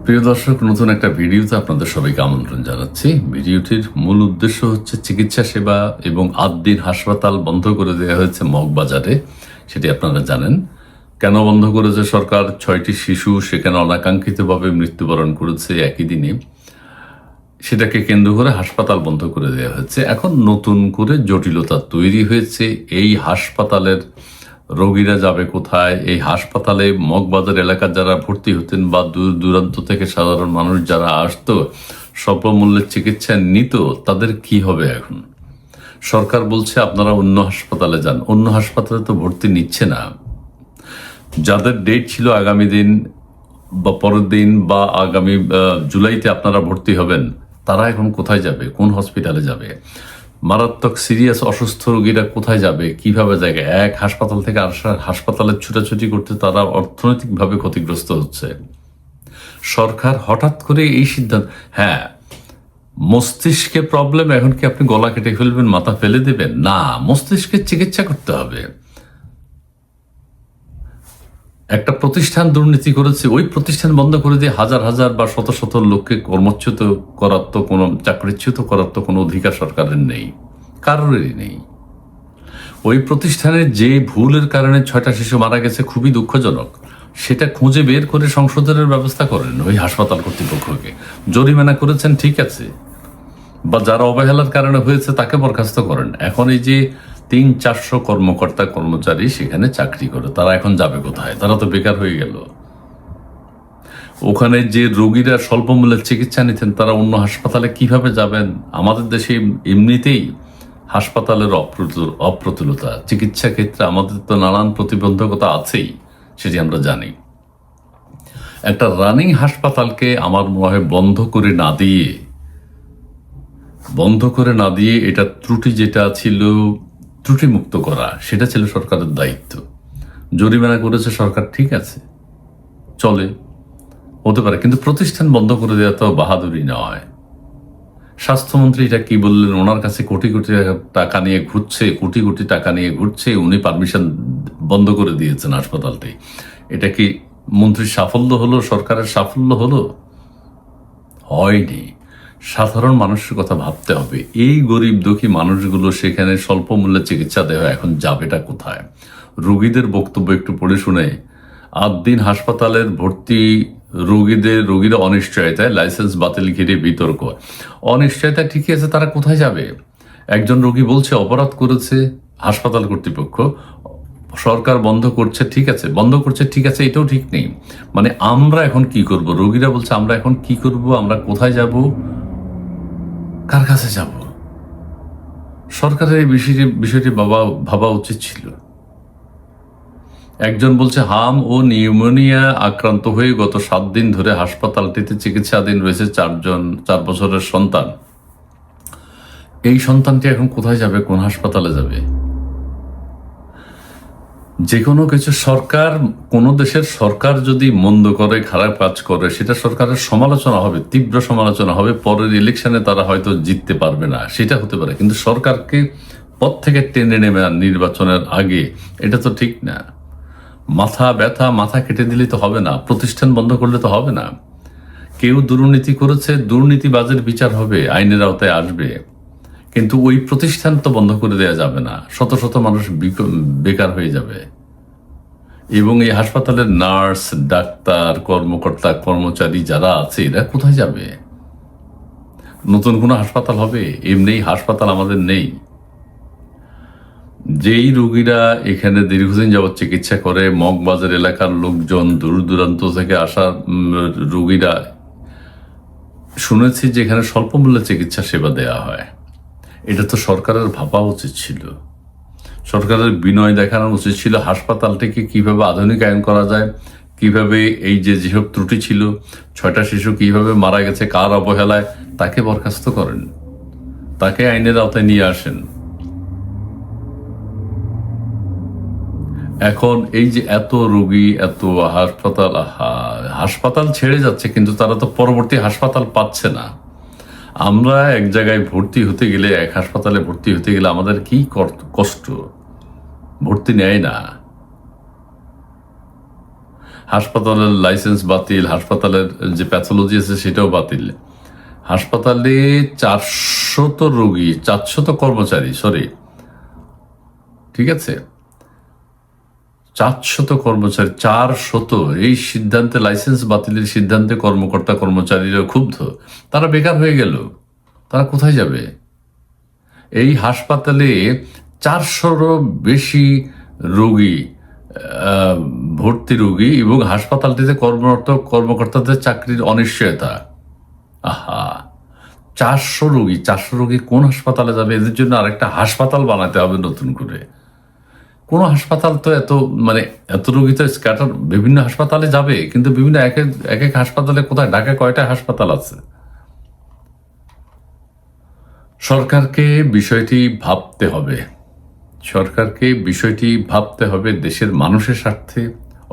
প্রিয় দর্শক, নতুন একটা ভিডিওতে আপনাদের সবাইকে আমন্ত্রণ জানাচ্ছি। ভিডিওটির মূল উদ্দেশ্য হচ্ছে চিকিৎসা সেবা এবং ৮ দিন হাসপাতাল বন্ধ করে দেওয়া হয়েছে মগবাজারে, সেটি আপনারা জানেন। কেন বন্ধ করেছে সরকার? ৬টি শিশু সেখানে অনাকাঙ্ক্ষিতভাবে মৃত্যুবরণ করেছে একই দিনে, সেটাকে কেন্দ্র করে হাসপাতাল বন্ধ করে দেওয়া হয়েছে। এখন নতুন করে জটিলতা তৈরি হয়েছে। এই হাসপাতালের রোগীরা যাবে কোথায়? এই হাসপাতালে মগবাজার এলাকার যারা ভর্তি হতেন বা দূর দূরান্ত থেকে সাধারণ মানুষ যারা আসতো, স্বল্প মূল্যের চিকিৎসা নিত, তাদের কি হবে এখন? সরকার বলছে আপনারা অন্য হাসপাতালে যান। অন্য হাসপাতালে তো ভর্তি নিচ্ছে না। যাদের ডেট ছিল আগামী দিন বা পরের দিন বা আগামী জুলাইতে আপনারা ভর্তি হবেন, তারা এখন কোথায় যাবে? কোন হসপিটালে যাবে? মারাত্মক সিরিয়াস অসুস্থ রোগীরা কোথায় যাবে? কিভাবে যাবে? এক হাসপাতাল থেকে আর হাসপাতালে ছুটাছুটি করতে তারা অর্থনৈতিকভাবে ক্ষতিগ্রস্ত হচ্ছে। সরকার হঠাৎ করে এই সিদ্ধান্ত, হ্যাঁ, মস্তিষ্কে প্রবলেম, এখন কি আপনি গলা কেটে ফেলবেন, মাথা ফেলে দেবেন? না, মস্তিষ্কের চিকিৎসা করতে হবে। একটা প্রতিষ্ঠান দুর্নীতি করেছে, ওই প্রতিষ্ঠান বন্ধ করে দিয়ে হাজার হাজার বা শত শত লোককে কর্মচ্যুত করার তো কোনো, চাকরিচ্যুত করার তো কোনো অধিকার সরকারের নেই, কারোরই নেই। ওই প্রতিষ্ঠানের যে ভুলের কারণে 6টা শিশু মারা গেছে, খুবই দুঃখজনক। সেটা খুঁজে বের করে সংশোধনের ব্যবস্থা করেন ওই হাসপাতাল কর্তৃপক্ষকে। জরিমানা করেছেন, ঠিক আছে, বা যারা অবহেলার কারণে হয়েছে তাকে বরখাস্ত করেন। এখন এই যে 300-400 কর্মকর্তা কর্মচারী সেখানে চাকরি করে, তারা এখন যাবে কোথায়? তারা তো বেকার হয়ে গেল। ওখানে যে রোগীরা স্বল্প মূল্যের চিকিৎসা নিতেন, তারা অন্য হাসপাতালে কিভাবে যাবেন? আমাদের দেশে এমনিতেই হাসপাতালের অপ্রতুলতা, চিকিৎসা ক্ষেত্রে আমাদের তো নানান প্রতিবন্ধকতা আছেই, সেটি আমরা জানি। একটা রানিং হাসপাতালকে আমার মনে হয় বন্ধ করে না দিয়ে এটা ত্রুটি যেটা ছিল, ত্রুটিমুক্ত করা, সেটা ছিল সরকারের দায়িত্ব। জরিমানা করেছে সরকার, ঠিক আছে, চলে, হতে পারে, কিন্তু প্রতিষ্ঠান বন্ধ করে দেওয়া তো বাহাদুরি নয়। স্বাস্থ্যমন্ত্রী এটা কি বললেন? ওনার কাছে কোটি কোটি টাকা নিয়ে ঘুরছে, উনি পারমিশন বন্ধ করে দিয়েছেন হাসপাতালটি। এটা কি মন্ত্রীর সাফল্য হলো? সরকারের সাফল্য হলো? হয়নি। সাধারণ মানুষের কথা ভাবতে হবে। এই গরিব দুঃখী মানুষগুলো সেখানে স্বল্প মূল্যে চিকিৎসা দেওয়া, এখন যাবেটা কোথায়? রোগীদের বক্তব্য একটু পড়ে শুনে। ৮ দিন হাসপাতালের ভর্তি রোগীরা অনিশ্চয়তায়, লাইসেন্স বাতিল ঘিরে বিতর্ক। অনিশ্চয়তা ঠিকই আছে, তারা কোথায় যাবে? একজন রোগী বলছে অপরাধ করেছে হাসপাতাল কর্তৃপক্ষ, সরকার বন্ধ করছে, ঠিক আছে, এটাও ঠিক নেই। মানে আমরা এখন কি করব? রোগীরা বলছে আমরা এখন কি করব, আমরা কোথায় যাব, কার কাছে যাব? সরকারের এই বিষয়টি ভাবা উচিত ছিল। একজন বলছে হাম ও নিউমোনিয়া আক্রান্ত হয়ে গত 7 দিন ধরে হাসপাতালটিতে চিকিৎসাধীন রয়েছে 4 বছরের সন্তান। এই সন্তানটি এখন কোথায় যাবে? কোন হাসপাতালে যাবে? যে কোনো কিছু সরকার, কোন দেশের সরকার যদি মন্দ করে, খারাপ কাজ করে, সেটা সরকারের সমালোচনা হবে, তীব্র সমালোচনা হবে। পরের ইলেকশনে তারা হয়তো জিততে পারবে না, সেটা হতে পারে, কিন্তু সরকারকে পদ থেকে টেনে নেবে নির্বাচনের আগে, এটা তো ঠিক না। মাথা কেটে দিলে তো হবে না, প্রতিষ্ঠান বন্ধ করলে তো হবে না। কেউ দুর্নীতি করেছে, দুর্নীতিবাজের বিচার হবে, আইনের আওতায় আসবে, কিন্তু ওই প্রতিষ্ঠান তো বন্ধ করে দেওয়া যাবে না। শত শত মানুষ বেকার হয়ে যাবে। এবং এই হাসপাতালের নার্স, ডাক্তার, কর্মকর্তা, কর্মচারী যারা আছে, এরা কোথায় যাবে? নতুন কোনো হাসপাতাল হবে? এমনি হাসপাতাল আমাদের নেই। যেই রোগীরা এখানে দীর্ঘদিন যাবৎ চিকিৎসা করে, মগবাজার এলাকার লোকজন, দূর দূরান্ত থেকে আসা রোগীরা, শুনেছি যে এখানে স্বল্প মূল্যে চিকিৎসা সেবা দেওয়া হয়। এটা তো সরকারের ভাবা উচিত ছিল। সরকারের বিনয় দেখানো উচিত ছিল। হাসপাতালটিকে কিভাবে আধুনিকায়ন করা যায়, কিভাবে এই যেসব ত্রুটি ছিল, 6টা শিশু কিভাবে মারা গেছে, কার অবহেলায়, তাকে বরখাস্ত করেন, তাকে আইনের আওতায় নিয়ে আসেন। এখন এই যে এত রোগী, এত হাসপাতাল ছেড়ে যাচ্ছে, কিন্তু তারা তো পরবর্তী হাসপাতাল পাচ্ছে না। আমরা এক জায়গায় ভর্তি হতে গেলে, এক হাসপাতালে ভর্তি হতে গেলে আমাদের কি কষ্ট, ভর্তি নেয় না। হাসপাতালের লাইসেন্স বাতিল, হাসপাতালের যে প্যাথোলজি আছে সেটাও বাতিল। হাসপাতালে 400 রোগী, 400 কর্মচারী, ঠিক আছে, 400 কর্মচারী, 400, এই সিদ্ধান্তে, লাইসেন্স বাতিলের সিদ্ধান্তে কর্মকর্তা কর্মচারীরা ক্ষুব্ধ। তারা বেকার হয়ে গেল, তারা কোথায় যাবে? এই হাসপাতালে 400-রও বেশি রোগী, ভর্তি রোগী, এবং হাসপাতালটিতে কর্মরত কর্মকর্তাদের চাকরির অনিশ্চয়তা। আহা, 400 রোগী কোন হাসপাতালে যাবে? এদের জন্য আরেকটা হাসপাতাল বানাতে হবে নতুন করে। কোনো হাসপাতাল তো এত রোগী তো স্ক্যাটার বিভিন্ন হাসপাতালে যাবে, কিন্তু বিভিন্ন এক এক হাসপাতালে কোথায়? ঢাকায় কয়টা হাসপাতাল আছে? সরকারকে বিষয়টি ভাবতে হবে, দেশের মানুষের স্বার্থে,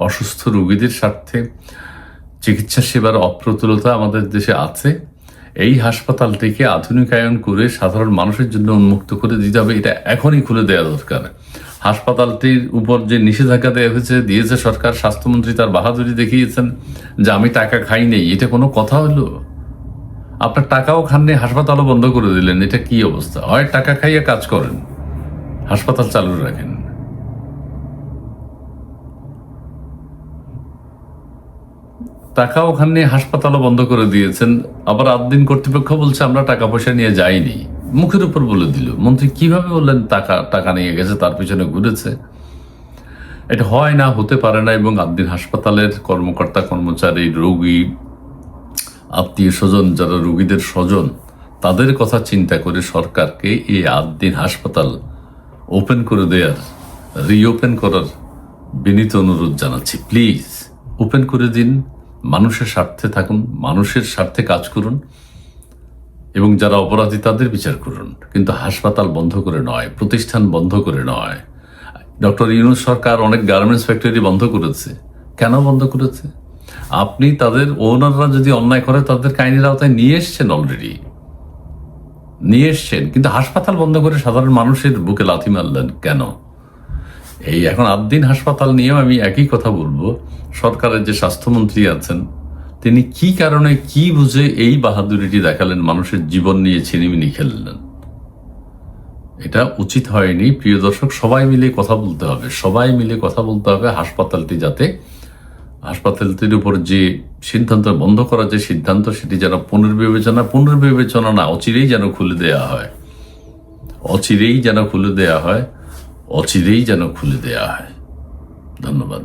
অসুস্থ রোগীদের স্বার্থে। চিকিৎসা সেবার অপ্রতুলতা আমাদের দেশে আছে। এই হাসপাতালটিকে আধুনিকায়ন করে সাধারণ মানুষের জন্য উন্মুক্ত করে দিতে হবে। এটা এখনই খুলে দেওয়া দরকার। হাসপাতালটির উপর যে নিষেধাজ্ঞা দিয়েছে সরকার, স্বাস্থ্যমন্ত্রী তার বাহাদুরি দেখিয়েছেন যে আমি টাকা খাই নেই। এটা কোনো কথা হলো? আপনার টাকাও খাননি, হাসপাতালও বন্ধ করে দিলেন। এটা কি অবস্থা? হয় টাকা খাইয়ে কাজ করেন, হাসপাতাল চালু রাখেন। টাকাও খাননি, হাসপাতালও বন্ধ করে দিয়েছেন। আবার আদ্দিন কর্তৃপক্ষ বলছে আমরা টাকা পয়সা নিয়ে যাইনি, মুখের উপর বলে দিল। মন্ত্রী কিভাবে বললেন টাকা নিয়ে গেছে, তার পিছনে ঘুরেছে? এটা হয় না, হতে পারে না। এবং আদ্দিন হাসপাতালের কর্মকর্তা কর্মচারী, রোগী, আত্মীয় স্বজন, যারা রোগীদের স্বজন, তাদের কথা চিন্তা করে সরকারকে এই আদ্দিন হাসপাতাল ওপেন করে রিওপেন করার বিনীত অনুরোধ জানাচ্ছি। প্লিজ ওপেন করে দিন, মানুষের স্বার্থে থাকুন, মানুষের স্বার্থে কাজ করুন, এবং যারা অপরাধী তাদের বিচার করুন, কিন্তু হাসপাতাল বন্ধ করে নয়, প্রতিষ্ঠান বন্ধ করে নয়। ডক্টর ইউনূস সরকার অনেক গার্মেন্টস ফ্যাক্টরি বন্ধ করেছে। কেন বন্ধ করেছে? আপনি তাদের ওনাররা যদি অন্যায় করে তাদেরকে আইনের আওতায় নিয়ে এসছেন, কিন্তু হাসপাতাল বন্ধ করে সাধারণ মানুষের বুকে লাথি মারলেন কেন? এই এখন আদ্দিন হাসপাতাল নিয়েও আমি একই কথা বলবো। সরকারের যে স্বাস্থ্যমন্ত্রী আছেন, তিনি কি কারণে, কি বুঝে এই বাহাদুরিটি দেখালেন, মানুষের জীবন নিয়ে ছিনিমিনি খেললেন? এটা উচিত হয়নি। প্রিয় দর্শক, সবাই মিলে কথা বলতে হবে, হাসপাতালটির উপর যে সিদ্ধান্ত, বন্ধ করার যে সিদ্ধান্ত, সেটি যেন পুনর্বিবেচনা না, অচিরেই যেন খুলে দেয়া হয়। ধন্যবাদ।